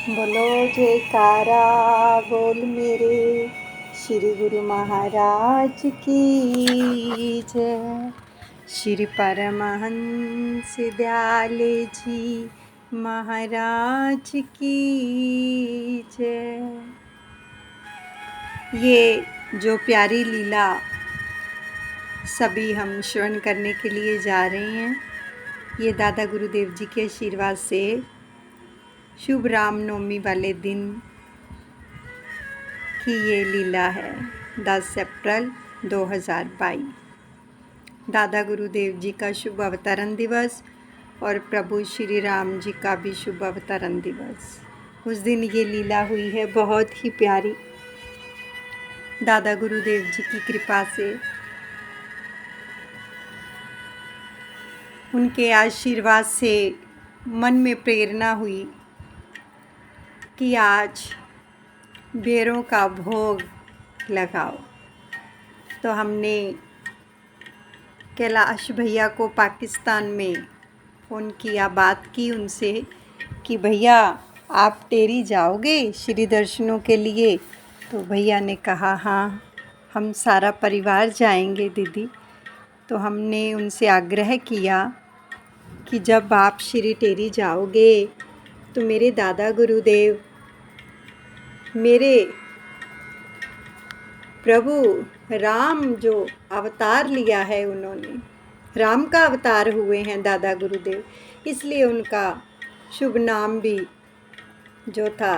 बोलो जयकारा बोल मेरे श्री गुरु महाराज की जय। श्री परमहंस दयाले जी महाराज की जय। ये जो प्यारी लीला सभी हम श्रवण करने के लिए जा रहे हैं, ये दादा गुरुदेव जी के आशीर्वाद से शुभ रामनवमी वाले दिन की ये लीला है। 10 अप्रैल 2022 दादा गुरुदेव जी का शुभ अवतरण दिवस और प्रभु श्री राम जी का भी शुभ अवतरण दिवस। उस दिन ये लीला हुई है, बहुत ही प्यारी। दादा गुरुदेव जी की कृपा से, उनके आशीर्वाद से मन में प्रेरणा हुई कि आज बेरों का भोग लगाओ। तो हमने कैलाश भैया को पाकिस्तान में फ़ोन किया, बात की उनसे कि भैया आप टेरी जाओगे श्री दर्शनों के लिए। तो भैया ने कहा हाँ, हम सारा परिवार जाएंगे दीदी। तो हमने उनसे आग्रह किया कि जब आप श्री टेरी जाओगे तो मेरे दादा गुरुदेव, मेरे प्रभु राम जो अवतार लिया है, उन्होंने राम का अवतार हुए हैं दादा गुरुदेव, इसलिए उनका शुभ नाम भी जो था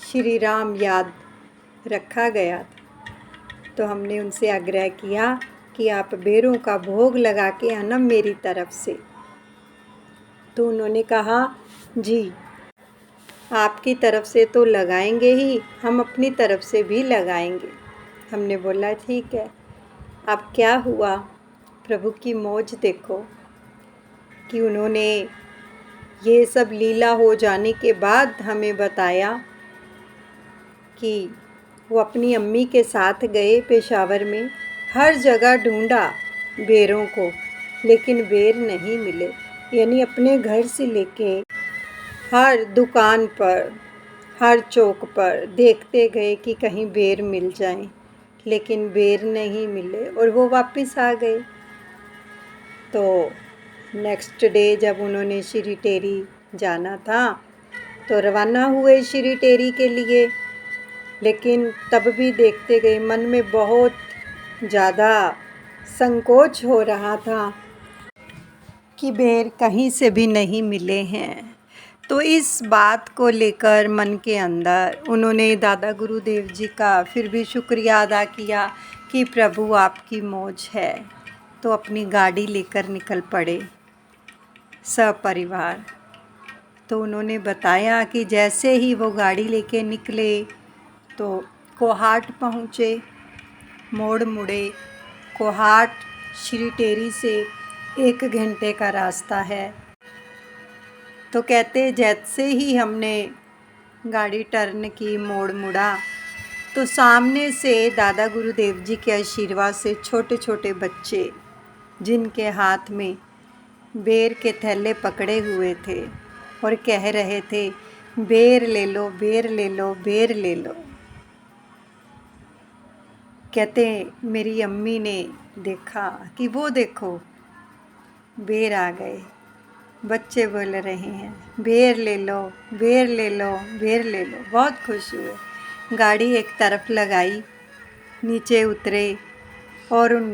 श्री राम याद रखा गया था। तो हमने उनसे आग्रह किया कि आप बेरों का भोग लगा के आना मेरी तरफ से। तो उन्होंने कहा जी, आपकी तरफ से तो लगाएंगे ही, हम अपनी तरफ से भी लगाएंगे। हमने बोला ठीक है। अब क्या हुआ, प्रभु की मौज देखो कि उन्होंने ये सब लीला हो जाने के बाद हमें बताया कि वो अपनी अम्मी के साथ गए पेशावर में, हर जगह ढूंढा बेरों को, लेकिन बेर नहीं मिले। यानी अपने घर से लेके हर दुकान पर, हर चौक पर देखते गए कि कहीं बेर मिल जाएं, लेकिन बेर नहीं मिले और वो वापस आ गए। तो नेक्स्ट डे जब उन्होंने श्री टेरी जाना था तो रवाना हुए श्री टेरी के लिए, लेकिन तब भी देखते गए, मन में बहुत ज़्यादा संकोच हो रहा था कि बेर कहीं से भी नहीं मिले हैं। तो इस बात को लेकर मन के अंदर उन्होंने दादा गुरुदेव जी का फिर भी शुक्रिया अदा किया कि प्रभु आपकी मौज है। तो अपनी गाड़ी लेकर निकल पड़े सपरिवार। तो उन्होंने बताया कि जैसे ही वो गाड़ी लेके निकले तो कोहाट पहुँचे, मोड़ मुड़े। कोहाट श्री टेरी से 1 घंटे का रास्ता है। तो कहते जैसे ही हमने गाड़ी टर्न की, मोड़ मुड़ा, तो सामने से दादा गुरुदेव जी के आशीर्वाद से छोटे छोटे बच्चे, जिनके हाथ में बेर के थैले पकड़े हुए थे और कह रहे थे बेर ले लो, बेर ले लो, बेर ले लो। कहते मेरी अम्मी ने देखा कि वो देखो बेर आ गए। बच्चे बोल रहे हैं बेर ले लो, बेर ले लो, बेर ले लो। बहुत खुश हुए। गाड़ी एक तरफ लगाई, नीचे उतरे और उन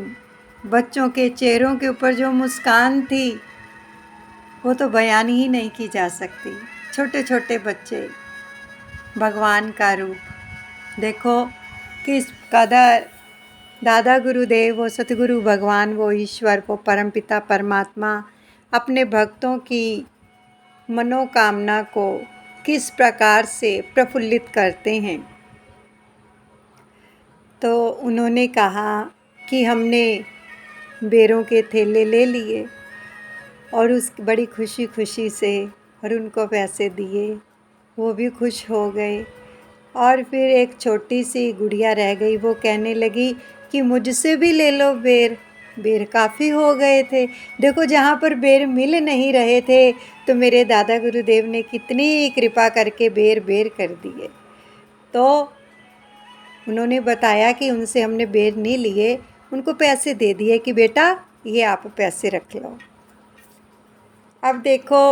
बच्चों के चेहरों के ऊपर जो मुस्कान थी वो तो बयान ही नहीं की जा सकती। छोटे छोटे बच्चे, भगवान का रूप देखो किस कदर दादा गुरुदेव, वो सतगुरु भगवान, वो ईश्वर, वो परमपिता परमात्मा अपने भक्तों की मनोकामना को किस प्रकार से प्रफुल्लित करते हैं। तो उन्होंने कहा कि हमने बेरों के थैले ले लिए और उस बड़ी खुशी खुशी से और उनको पैसे दिए, वो भी खुश हो गए। और फिर एक छोटी सी गुड़िया रह गई, वो कहने लगी कि मुझसे भी ले लो बेर। बेर काफ़ी हो गए थे। देखो जहाँ पर बेर मिल नहीं रहे थे तो मेरे दादा गुरुदेव ने कितनी कृपा करके बेर बेर कर दिए। तो उन्होंने बताया कि उनसे हमने बेर नहीं लिए, उनको पैसे दे दिए कि बेटा ये आप पैसे रख लो। अब देखो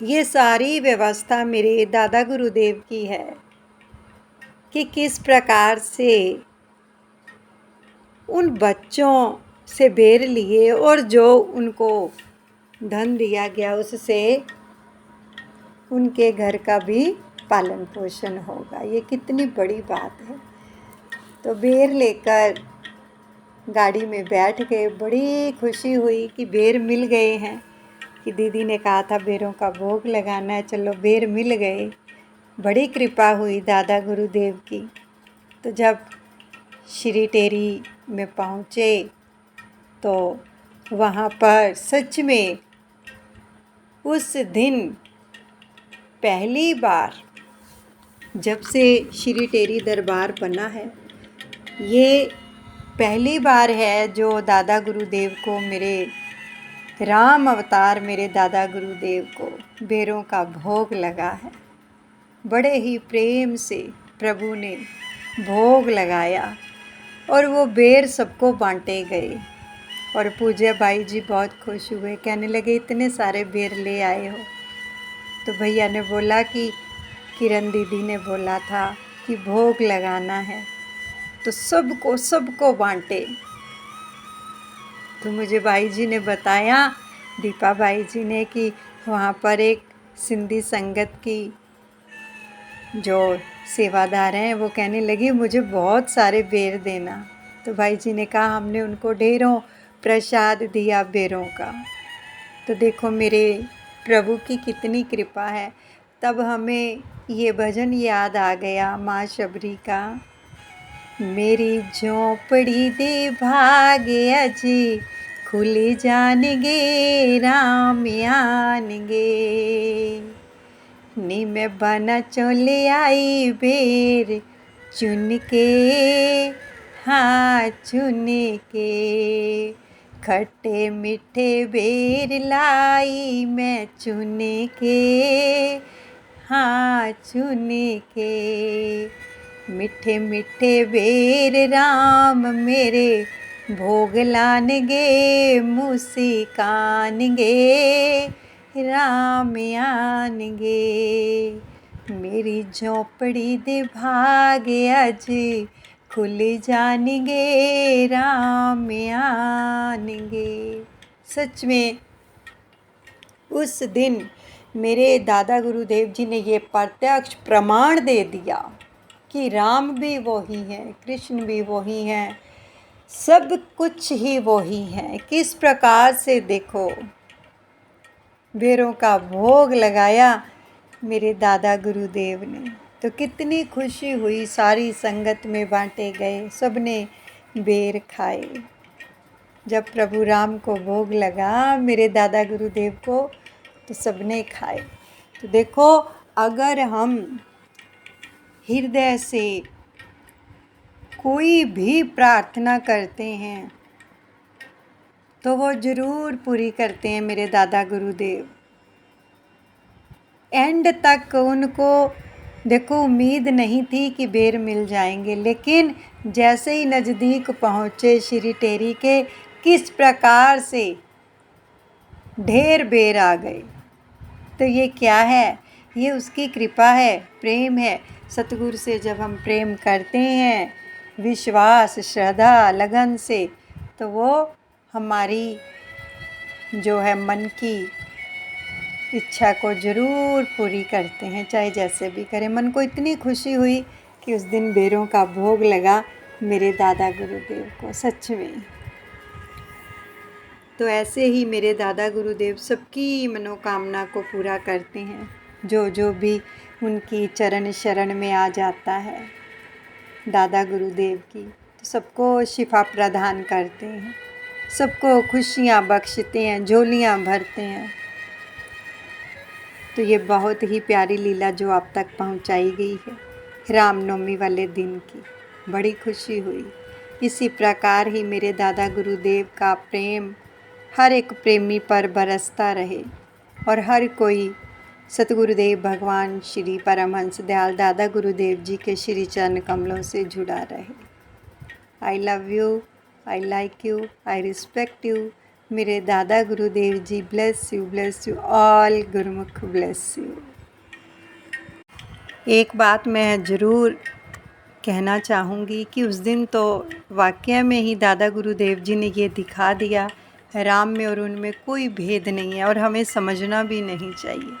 ये सारी व्यवस्था मेरे दादा गुरुदेव की है कि किस प्रकार से उन बच्चों से बेर लिए और जो उनको धन दिया गया उससे उनके घर का भी पालन पोषण होगा। ये कितनी बड़ी बात है। तो बेर लेकर गाड़ी में बैठ गए, बड़ी खुशी हुई कि बेर मिल गए हैं, कि दीदी ने कहा था बेरों का भोग लगाना है, चलो बेर मिल गए। बड़ी कृपा हुई दादा गुरुदेव की। तो जब श्री टेरी में पहुँचे तो वहाँ पर सच में उस दिन पहली बार जब से श्री टेरी दरबार बना है, ये पहली बार है जो दादा गुरुदेव को मेरे राम अवतार मेरे दादा गुरुदेव को बेरों का भोग लगा है। बड़े ही प्रेम से प्रभु ने भोग लगाया और वो बेर सबको बांटे गए। और पूज्य भाई जी बहुत खुश हुए, कहने लगे इतने सारे बेर ले आए हो। तो भैया ने बोला कि किरण दीदी ने बोला था कि भोग लगाना है तो सबको बांटे। तो मुझे भाई जी ने बताया, दीपा भाई जी ने, कि वहाँ पर एक सिंधी संगत की जो सेवादार हैं वो कहने लगी मुझे बहुत सारे बेर देना। तो भाई जी ने कहा हमने उनको ढेरों प्रसाद दिया बेरों का। तो देखो मेरे प्रभु की कितनी कृपा है। तब हमें ये भजन याद आ गया माँ शबरी का, मेरी झोंपड़ी दे भाग्य अजी खुली जानेंगे राम आनेंगे, नी मैं बना चले आई बेर चुन के, हाँ चुन के, खट्टे मीठे बेर लाई मैं चुन के, हाँ चुन के, मीठे मीठे बेर राम मेरे भोग लानगे मुस्कानगे राम आनगे, मेरी झोंपड़ी दे भाग्य अज खुल जानेंगे राम आनेंगे। सच में उस दिन मेरे दादा गुरुदेव जी ने ये प्रत्यक्ष प्रमाण दे दिया कि राम भी वही हैं, कृष्ण भी वही हैं, सब कुछ ही वही हैं। किस प्रकार से देखो बेरों का भोग लगाया मेरे दादा गुरुदेव ने, तो कितनी खुशी हुई। सारी संगत में बांटे गए, सबने बेर खाए। जब प्रभु राम को भोग लगा मेरे दादा गुरुदेव को तो सबने खाए। तो देखो अगर हम हृदय से कोई भी प्रार्थना करते हैं तो वो ज़रूर पूरी करते हैं मेरे दादा गुरुदेव। एंड तक उनको देखो उम्मीद नहीं थी कि बेर मिल जाएंगे, लेकिन जैसे ही नज़दीक पहुँचे श्री टेरी के, किस प्रकार से ढेर बेर आ गए। तो ये क्या है? ये उसकी कृपा है, प्रेम है। सतगुरु से जब हम प्रेम करते हैं विश्वास श्रद्धा लगन से, तो वो हमारी जो है मन की इच्छा को ज़रूर पूरी करते हैं, चाहे जैसे भी करें। मन को इतनी खुशी हुई कि उस दिन बेरों का भोग लगा मेरे दादा गुरुदेव को, सच में। तो ऐसे ही मेरे दादा गुरुदेव सबकी मनोकामना को पूरा करते हैं, जो भी उनकी चरण शरण में आ जाता है दादा गुरुदेव की, तो सबको शिफा प्रदान करते हैं, सबको खुशियाँ बख्शते हैं, झोलियाँ भरते हैं। तो ये बहुत ही प्यारी लीला जो आप तक पहुंचाई गई है रामनवमी वाले दिन की, बड़ी खुशी हुई। इसी प्रकार ही मेरे दादा गुरुदेव का प्रेम हर एक प्रेमी पर बरसता रहे और हर कोई सतगुरुदेव भगवान श्री परमहंस दयाल दादा गुरुदेव जी के श्री चरण कमलों से जुड़ा रहे। I love you, I like you, I respect you. मेरे दादा Gurudev ji bless you all, Gurumukh bless you. एक बात मैं ज़रूर कहना चाहूँगी कि उस दिन तो वाकया में ही दादा गुरुदेव जी ने ये दिखा दिया, राम में और उनमें कोई भेद नहीं है और हमें समझना भी नहीं चाहिए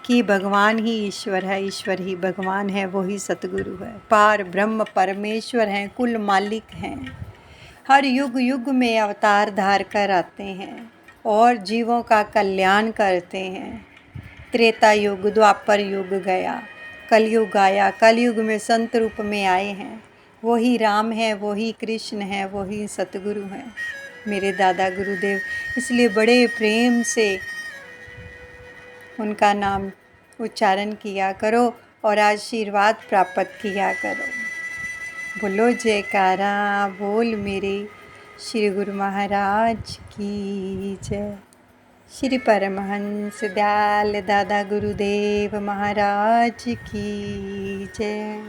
कि भगवान ही ईश्वर है, ईश्वर ही भगवान है, वही सतगुरु है, पार ब्रह्म परमेश्वर हैं, कुल मालिक हैं। हर युग युग में अवतार धार कर आते हैं और जीवों का कल्याण करते हैं। त्रेता युग, द्वापर युग गया, कलयुग आया, कलयुग में संत रूप में आए हैं। वही राम है, वही कृष्ण है, वही सतगुरु हैं मेरे दादा गुरुदेव। इसलिए बड़े प्रेम से उनका नाम उच्चारण किया करो और आशीर्वाद प्राप्त किया करो। बोलो जयकारा बोल मेरे श्री गुरु महाराज की जय। श्री परमहंस दयाल दादा गुरुदेव महाराज की जय।